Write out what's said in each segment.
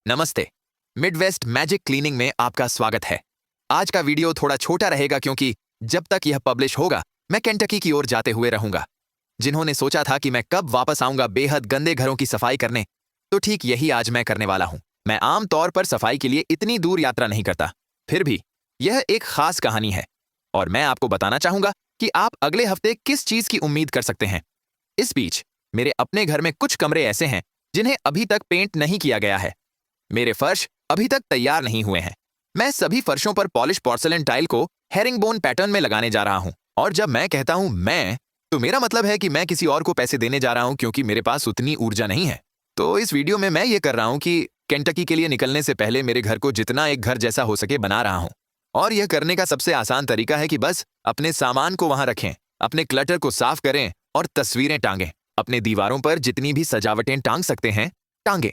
नमस्ते। Midwest magic cleaning में आपका स्वागत है। आज का वीडियो थोड़ा छोटा रहेगा क्योंकि जब तक यह पब्लिश होगा मैं केंटकी की ओर जाते हुए रहूंगा। जिन्होंने सोचा था कि मैं कब वापस आऊंगा बेहद गंदे घरों की सफाई करने, तो ठीक यही आज मैं करने वाला हूं। मैं आम तौर पर सफाई के लिए इतनी दूर यात्रा नहीं करता, फिर भी यह एक खास कहानी है और मैं आपको बताना चाहूंगा कि आप अगले हफ्ते किस चीज की उम्मीद कर सकते हैं। इस बीच मेरे अपने घर में कुछ कमरे ऐसे हैं जिन्हें अभी तक पेंट नहीं किया गया है। मेरे फर्श अभी तक तैयार नहीं हुए हैं। मैं सभी फर्शों पर पॉलिश पोर्सेलेन टाइल को हेरिंगबोन पैटर्न में लगाने जा रहा हूं। और जब मैं कहता हूं मैं, तो मेरा मतलब है कि मैं किसी और को पैसे देने जा रहा हूं क्योंकि मेरे पास उतनी ऊर्जा नहीं है। तो इस वीडियो में मैं ये कर रहा हूं कि केंटकी के लिए निकलने से पहले मेरे घर को जितना एक घर जैसा हो सके बना रहा हूं। और यह करने का सबसे आसान तरीका है कि बस अपने सामान को वहां रखें, अपने क्लटर को साफ करें और तस्वीरें टांगें। अपने दीवारों पर जितनी भी सजावटें टांग सकते हैं, टांगें।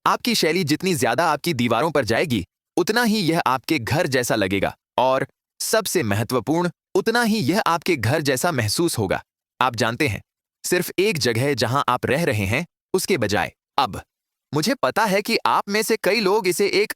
आपकी शैली जितनी ज्यादा आपकी दीवारों पर जाएगी, उतना ही यह आपके घर जैसा लगेगा और सबसे महत्वपूर्ण, उतना ही यह आपके घर जैसा महसूस होगा। आप जानते हैं, सिर्फ एक जगह जहां आप रह रहे हैं उसके बजाय। अब मुझे पता है कि आप में से कई लोग इसे एक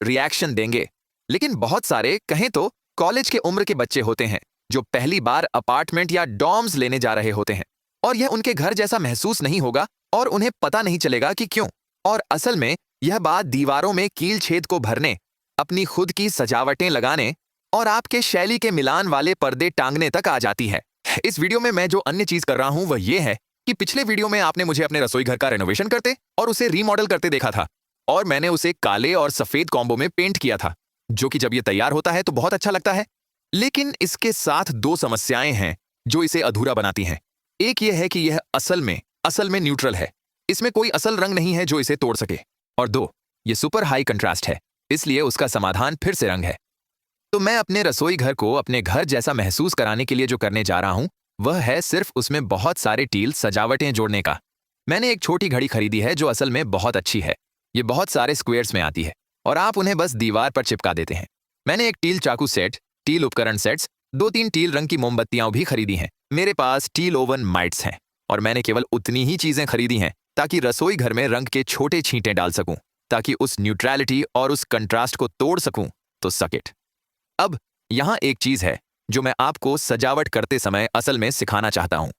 रिएक्शन देंगे, लेकिन बहुत सारे, कहें तो कॉलेज के उम्र के बच्चे होते हैं जो पहली बार अपार्टमेंट या डॉर्म्स लेने जा रहे होते हैं और यह उनके घर जैसा महसूस नहीं होगा और उन्हें पता नहीं चलेगा कि क्यों। और असल में यह बात दीवारों में कील छेद को भरने, अपनी खुद की सजावटें लगाने और आपके शैली के मिलान वाले पर्दे टांगने तक आ जाती है। इस वीडियो में मैं जो अन्य चीज कर रहा हूं वह यह है कि पिछले वीडियो में आपने मुझे अपने रसोई घर का रेनोवेशन करते और उसे रीमॉडल करते देखा था और मैंने उसे काले और सफेद कॉम्बो में पेंट किया था, जो कि जब यह तैयार होता है तो बहुत अच्छा लगता है। लेकिन इसके साथ दो समस्याएं हैं जो इसे अधूरा बनाती हैं। एक यह है कि यह असल में न्यूट्रल है। इसमें कोई असल रंग नहीं है जो इसे तोड़ सके। और दो, ये सुपर हाई कंट्रास्ट है, इसलिए उसका समाधान फिर से रंग है। तो मैं अपने रसोई घर को अपने घर जैसा महसूस कराने के लिए जो करने जा रहा हूं वह है सिर्फ उसमें बहुत सारे टील सजावटें जोड़ने का। मैंने एक छोटी घड़ी खरीदी है जो असल में बहुत अच्छी है। ये बहुत सारे स्क्वेयर्स में आती है और आप उन्हें बस दीवार पर चिपका देते हैं। मैंने एक टील चाकू सेट, टील उपकरण सेट्स, 2-3 टील रंग की मोमबत्तियां भी खरीदी हैं। मेरे पास टील ओवन माइट्स हैं और मैंने केवल उतनी ही चीजें खरीदी हैं ताकि रसोई घर में रंग के छोटे छींटे डाल सकूं, ताकि उस न्यूट्रलिटी और उस कंट्रास्ट को तोड़ सकूं। तो सक इट। अब यहां एक चीज है जो मैं आपको सजावट करते समय असल में सिखाना चाहता हूं।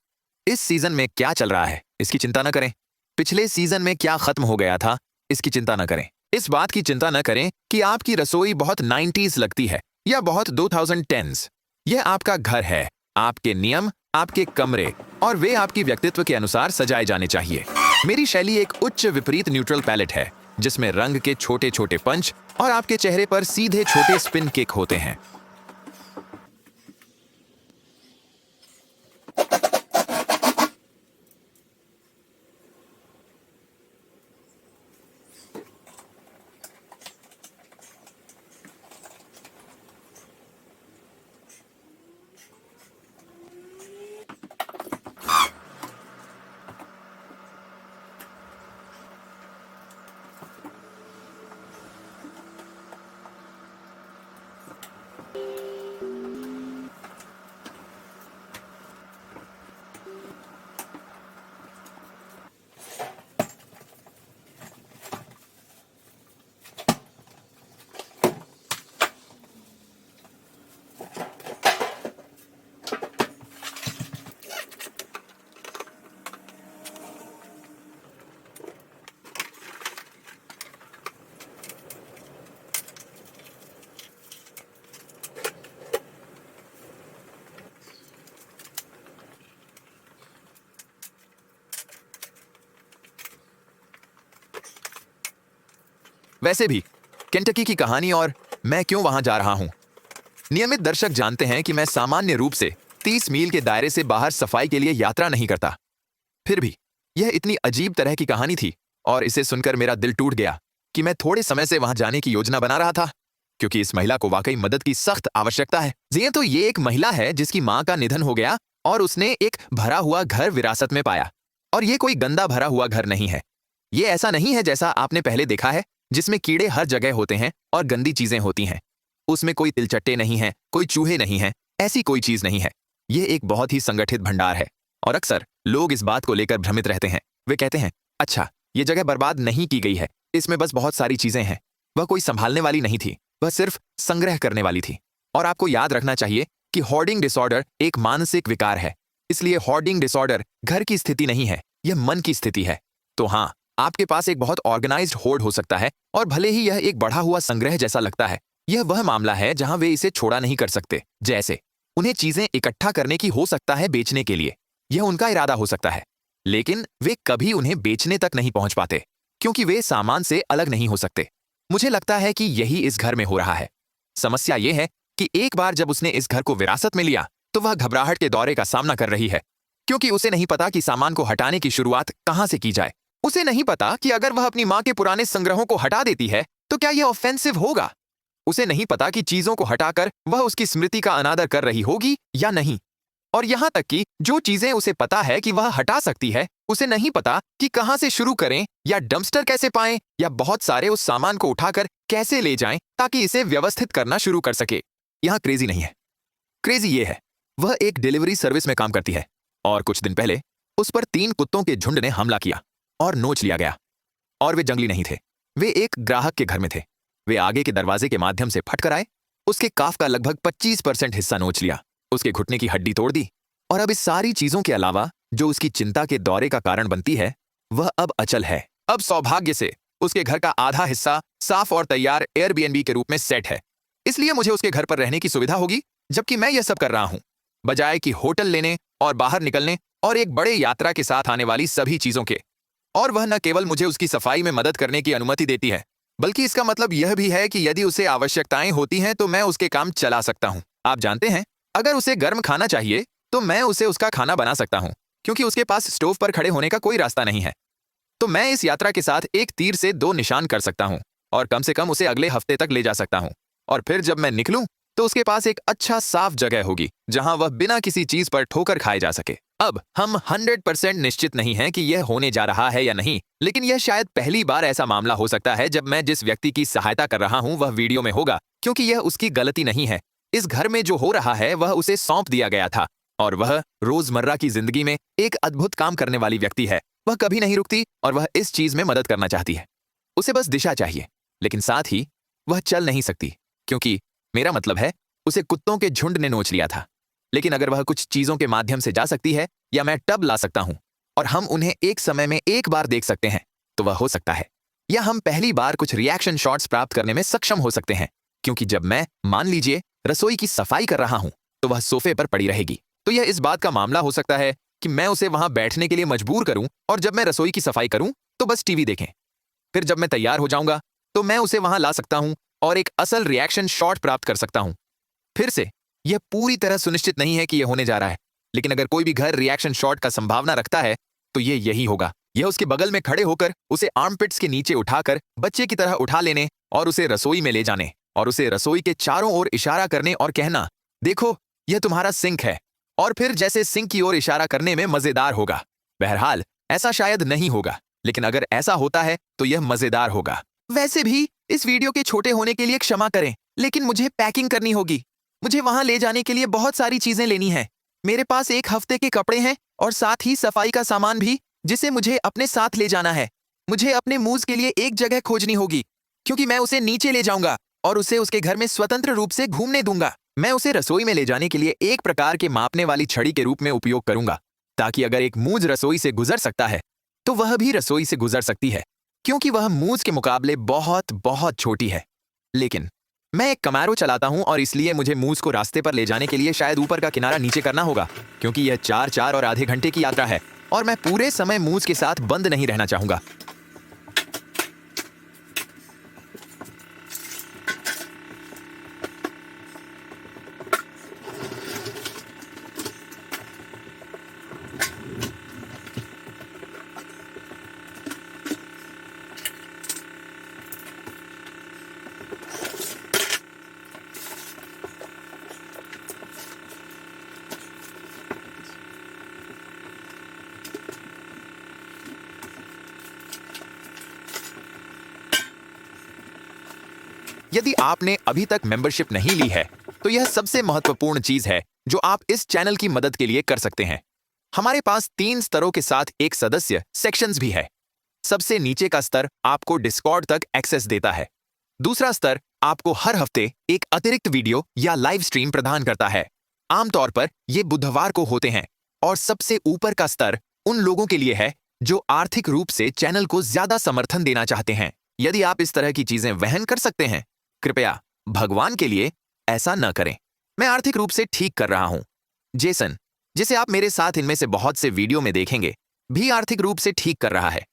इस सीजन में क्या चल रहा है इसकी चिंता न करें। पिछले सीजन में क्या खत्म हो गया था इसकी चिंता न करें। इस बात की चिंता न करें कि आपकी रसोई बहुत 90s लगती है या बहुत 2010s। यह आपका घर है, आपके नियम, आपके कमरे, और वे आपकी व्यक्तित्व के अनुसार सजाए जाने चाहिए। मेरी शैली एक उच्च विपरीत न्यूट्रल पैलेट है जिसमें रंग के छोटे छोटे पंच और आपके चेहरे पर सीधे छोटे स्पिन किक होते हैं। वैसे भी केंटकी की कहानी और मैं क्यों वहां जा रहा हूं। नियमित दर्शक जानते हैं कि मैं सामान्य रूप से 30 मील के दायरे से बाहर सफाई के लिए यात्रा नहीं करता। फिर भी यह इतनी अजीब तरह की कहानी थी और इसे सुनकर मेरा दिल टूट गया कि मैं थोड़े समय से वहां जाने की योजना बना रहा था, क्योंकि इस महिला को वाकई मदद की सख्त आवश्यकता है। जी तो ये एक महिला है जिसकी मां का निधन हो गया और उसने एक भरा हुआ घर विरासत में पाया। और ये कोई गंदा भरा हुआ घर नहीं है। ये ऐसा नहीं है जैसा आपने पहले देखा है, जिसमें कीड़े हर जगह होते हैं और गंदी चीजें होती हैं। उसमें कोई तिलचट्टे नहीं है, कोई चूहे नहीं हैं, ऐसी कोई चीज नहीं है। यह एक बहुत ही संगठित भंडार है और अक्सर लोग इस बात को लेकर भ्रमित रहते हैं। वे कहते हैं, अच्छा, ये जगह बर्बाद नहीं की गई है, इसमें बस बहुत सारी चीजें हैं। वह कोई संभालने वाली नहीं थी, वह सिर्फ संग्रह करने वाली थी। और आपको याद रखना चाहिए कि होर्डिंग डिसऑर्डर एक मानसिक विकार है। इसलिए होर्डिंग डिसऑर्डर घर की स्थिति नहीं है, यह मन की स्थिति है। तो हाँ, आपके पास एक बहुत ऑर्गेनाइज्ड होर्ड हो सकता है और भले ही यह एक बढ़ा हुआ संग्रह जैसा लगता है, यह वह मामला है जहां वे इसे छोड़ा नहीं कर सकते। जैसे उन्हें चीजें इकट्ठा करने की हो सकता है बेचने के लिए, यह उनका इरादा हो सकता है, लेकिन वे कभी उन्हें बेचने तक नहीं पहुंच पाते क्योंकि वे सामान से अलग नहीं हो सकते। मुझे लगता है कि यही इस घर में हो रहा है। समस्या यह है कि एक बार जब उसने इस घर को विरासत में लिया तो वह घबराहट के दौरे का सामना कर रही है क्योंकि उसे नहीं पता कि सामान को हटाने की शुरुआत कहां से की जाए। उसे नहीं पता कि अगर वह अपनी मां के पुराने संग्रहों को हटा देती है तो क्या यह ऑफेंसिव होगा। उसे नहीं पता कि चीजों को हटाकर वह उसकी स्मृति का अनादर कर रही होगी या नहीं। और यहां तक कि जो चीजें उसे पता है कि वह हटा सकती है, उसे नहीं पता कि कहां से शुरू करें या डंपस्टर कैसे पाएं या बहुत सारे उस सामान को उठाकर कैसे ले जाएं ताकि इसे व्यवस्थित करना शुरू कर सके। यहां क्रेजी नहीं है, क्रेजी ये है, वह एक डिलीवरी सर्विस में काम करती है और कुछ दिन पहले उस पर 3 कुत्तों के झुंड ने हमला किया और नोच लिया गया। और वे जंगली नहीं थे, वे एक ग्राहक के घर में थे। वे आगे के दरवाजे के माध्यम से फटकर आए, उसके काफ का लगभग 25% हिस्सा नोच लिया, उसके घुटने की हड्डी तोड़ दी। और अब इस सारी चीजों के अलावा जो उसकी चिंता के दौरे का कारण बनती है, वह अब अचल है। अब सौभाग्य से उसके घर का आधा हिस्सा साफ और तैयार एयरबीएनबी के रूप में सेट है, इसलिए मुझे उसके घर पर रहने की सुविधा होगी जबकि मैं यह सब कर रहा हूं, बजाय कि होटल लेने और बाहर निकलने और एक बड़े यात्रा के साथ आने वाली सभी चीजों के। और वह न केवल मुझे उसकी सफाई में मदद करने की अनुमति देती है, बल्कि इसका मतलब यह भी है कि यदि उसे आवश्यकताएं होती हैं तो मैं उसके काम चला सकता हूं। आप जानते हैं, अगर उसे गर्म खाना चाहिए तो मैं उसे उसका खाना बना सकता हूं क्योंकि उसके पास स्टोव पर खड़े होने का कोई रास्ता नहीं है। तो मैं इस यात्रा के साथ एक तीर से 2 निशान कर सकता हूं और कम से कम उसे अगले हफ्ते तक ले जा सकता हूं। और फिर जब मैं निकलूं तो उसके पास एक अच्छा साफ जगह होगी जहां वह बिना किसी चीज पर ठोकर खाए जा सके। अब हम 100% निश्चित नहीं हैं कि यह होने जा रहा है या नहीं, लेकिन यह शायद पहली बार ऐसा मामला हो सकता है जब मैं जिस व्यक्ति की सहायता कर रहा हूं वह वीडियो में होगा, क्योंकि यह उसकी गलती नहीं है। इस घर में जो हो रहा है वह उसे सौंप दिया गया था और वह रोजमर्रा की जिंदगी में एक अद्भुत काम करने वाली व्यक्ति है। वह कभी नहीं रुकती और वह इस चीज में मदद करना चाहती है। उसे बस दिशा चाहिए, लेकिन साथ ही वह चल नहीं सकती क्योंकि मेरा मतलब है उसे कुत्तों के झुंड ने नोच लिया था। लेकिन अगर वह कुछ चीजों के माध्यम से जा सकती है या मैं टब ला सकता हूं और हम उन्हें एक समय में एक बार देख सकते हैं तो वह हो सकता है। या हम पहली बार कुछ रिएक्शन शॉट्स प्राप्त करने में सक्षम हो सकते हैं, क्योंकि जब मैं, मान लीजिए, रसोई की सफाई कर रहा हूं तो वह सोफे पर पड़ी रहेगी। तो यह इस बात का मामला हो सकता है कि मैं उसे वहां बैठने के लिए मजबूर करूं और जब मैं रसोई की सफाई करूं तो बस टीवी देखें। फिर जब मैं तैयार हो जाऊंगा तो मैं उसे वहां ला सकता हूं और एक असल रिएक्शन शॉट प्राप्त कर सकता हूं। फिर से, यह पूरी तरह सुनिश्चित नहीं है कि यह होने जा रहा है, लेकिन अगर कोई भी घर रिएक्शन शॉट का संभावना रखता है तो यह यही होगा। यह उसके बगल में खड़े होकर उसे आर्मपिट्स के नीचे उठाकर बच्चे की तरह उठा लेने और उसे रसोई में ले जाने और उसे रसोई के चारों ओर इशारा करने और कहना, देखो यह तुम्हारा सिंक है, और फिर जैसे सिंक की ओर इशारा करने में मजेदार होगा। बहरहाल ऐसा शायद नहीं होगा, लेकिन अगर ऐसा होता है तो यह मजेदार होगा। वैसे भी इस वीडियो के छोटे होने के लिए क्षमा करें, लेकिन मुझे पैकिंग करनी होगी। मुझे वहां ले जाने के लिए बहुत सारी चीजें लेनी है। मेरे पास 1 हफ्ते के कपड़े हैं और साथ ही सफाई का सामान भी, जिसे मुझे अपने साथ ले जाना है। मुझे अपने मूज के लिए एक जगह खोजनी होगी क्योंकि मैं उसे नीचे ले जाऊंगा और उसे उसके घर में स्वतंत्र रूप से घूमने दूंगा। मैं उसे रसोई में ले जाने के लिए एक प्रकार के मापने वाली छड़ी के रूप में उपयोग करूंगा, ताकि अगर एक मूज रसोई से गुजर सकता है तो वह भी रसोई से गुजर सकती है, क्योंकि वह मूज के मुकाबले बहुत बहुत छोटी है। लेकिन मैं एक कमारो चलाता हूं और इसलिए मुझे मूज को रास्ते पर ले जाने के लिए शायद ऊपर का किनारा नीचे करना होगा, क्योंकि यह 4 और आधे घंटे की यात्रा है और मैं पूरे समय मूज के साथ बंद नहीं रहना चाहूंगा। यदि आपने अभी तक मेंबरशिप नहीं ली है तो यह सबसे महत्वपूर्ण चीज है जो आप इस चैनल की मदद के लिए कर सकते हैं। हमारे पास 3 स्तरों के साथ एक सदस्य सेक्शंस भी है। सबसे नीचे का स्तर आपको डिस्कॉर्ड तक एक्सेस देता है। दूसरा स्तर आपको हर हफ्ते एक अतिरिक्त वीडियो या लाइव स्ट्रीम प्रदान करता है। आमतौर पर ये बुधवार को होते हैं। और सबसे ऊपर का स्तर उन लोगों के लिए है जो आर्थिक रूप से चैनल को ज्यादा समर्थन देना चाहते हैं। यदि आप इस तरह की चीजें वहन कर सकते हैं, कृपया भगवान के लिए ऐसा न करें। मैं आर्थिक रूप से ठीक कर रहा हूं। जेसन, जिसे आप मेरे साथ इनमें से बहुत से वीडियो में देखेंगे, भी आर्थिक रूप से ठीक कर रहा है।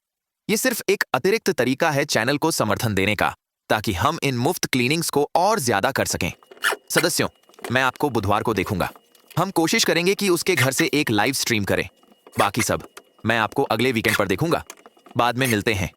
ये सिर्फ एक अतिरिक्त तरीका है चैनल को समर्थन देने का, ताकि हम इन मुफ्त क्लीनिंग्स को और ज्यादा कर सकें। सदस्यों, मैं आपको बुधवार को देखूंगा। हम कोशिश करेंगे कि उसके घर से एक लाइव स्ट्रीम करें। बाकी सब मैं आपको अगले वीकेंड पर देखूंगा। बाद में मिलते हैं।